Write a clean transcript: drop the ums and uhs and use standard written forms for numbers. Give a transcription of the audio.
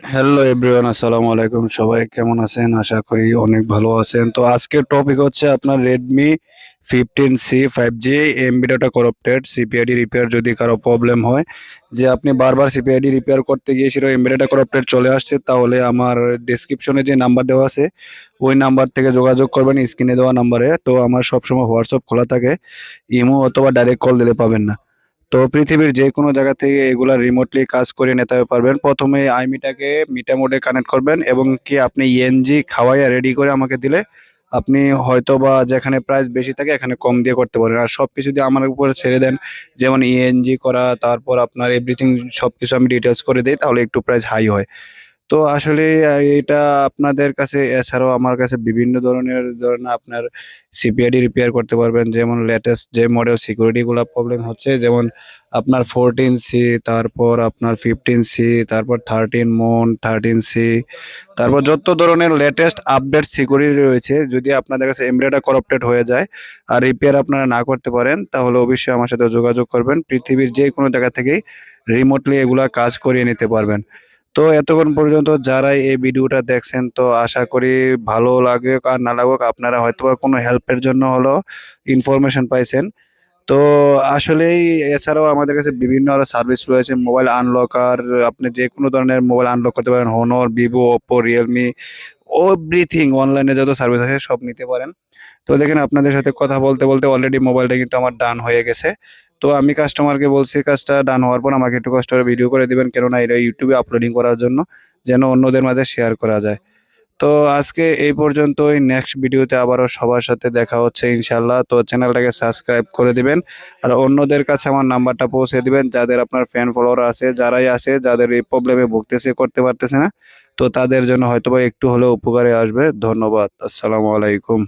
Hello everyone, আসসালামু আলাইকুম। সবাই কেমন আছেন? আশা করি অনেক ভালো আছেন। তো আজকের টপিক হচ্ছে আপনার Redmi 15C 5G MB data corrupted CPID repair. যদি কারো প্রবলেম হয় যে আপনি বারবার সিপিআইডি রিপেয়ার করতে গিয়ে সেটা এমবি ডাটা করাপ্টেড চলে আসছে, তাহলে আমার ডিসক্রিপশনে যে নাম্বার দেওয়া আছে ওই নাম্বার থেকে যোগাযোগ করবেন, স্ক্রিনে দেওয়া নাম্বারে। তো আমার সবসময় হোয়াটসঅ্যাপ খোলা থাকে, ইমো অথবা ডাইরেক্ট কল দিলে পাবেন না। তো পৃথিবীর যে কোনো জায়গা থেকে এগুলা রিমোটলি কাজ করে নিতে পারবেন। প্রথমে আইমিটাকে মিটা মোডে কানেক্ট করবেন এবং কি আপনি ইএনজি খাওয়াইয়া রেডি করে আমাকে দিলে আপনি হয়তো বা যেখানে প্রাইস বেশি থাকে এখানে কম দিয়ে করতে পারেন। আর সবকিছু দিয়ে আমার উপরে ছেড়ে দেন, যেমন ইএনজি করা, তারপর আপনার এভরিথিং সবকিছু আমি ডিটেলস করে দেই, তাহলে একটু প্রাইস হাই হয়। তো আসলে এটা আপনাদের কাছে, এছাড়াও আমার কাছে বিভিন্ন ধরনের আপনার সিপিআইডি রিপেয়ার করতে পারবেন। যেমন লেটেস্ট যে মডেল সিকিউরিটি গুলা প্রবলেম হচ্ছে, যেমন আপনার 14C, তারপর আপনার 15C, তারপর 13 মন, 13C, তারপর যত ধরনের লেটেস্ট আপডেট সিকিউরিটি রয়েছে, যদি আপনাদের কাছে এমবেডেড করাপ্টেড হয়ে যায় আর রিপেয়ার আপনারা না করতে পারেন, তাহলে অবশ্যই আমার সাথে যোগাযোগ করবেন। পৃথিবীর যে কোনো জায়গা থেকেই রিমোটলি এগুলা কাজ করিয়ে নিতে পারবেন। তো এতক্ষণ পর্যন্ত যারা এই ভিডিওটা দেখছেন, তো আশা করি ভালো লাগুক আর না লাগুক, আপনারা হয়তোবা কোনো হেল্পের জন্য হলো ইনফরমেশন পাইছেন। তো আসলেই এছাড়াও আমাদের কাছে বিভিন্ন আরো সার্ভিস রয়েছে, মোবাইল আনলকার। আপনি যে কোনো ধরনের মোবাইল আনলক করতে পারেন, Honor, Vivo, Oppo, Realme, everything অনলাইনে যত সার্ভিস আছে সব নিতে পারেন। তো দেখেন, আপনাদের সাথে কথা বলতে বলতে অলরেডি মোবাইলটা কিন্তু আমার ডান হয়ে গেছে। তো আমি কাস্টমারকে বলছি কাজটা ডান হওয়ার পর আমাকে একটু কষ্ট করে ভিডিও করে দিবেন, কেননা এটা ইউটিউবে আপলোডিং করার জন্য, যেন অন্যদের মাঝে শেয়ার করা যায়। তো আজকে এই পর্যন্তই। নেক্সট ভিডিওতে আবারও সবার সাথে দেখা হচ্ছে ইনশাল্লাহ। তো চ্যানেলটাকে সাবস্ক্রাইব করে দিবেন আর অন্যদের কাছে আমার নাম্বারটা পৌঁছে দিবেন, যাদের আপনার ফ্যান ফলোয়ার আছে, যারাই আছে, যাদের এই প্রবলেমে ভুগতেছে, করতে পারতেছে না, তো তাদের জন্য হয়তোবা একটু হলেও উপকারে আসবে। ধন্যবাদ। আসসালামু আলাইকুম।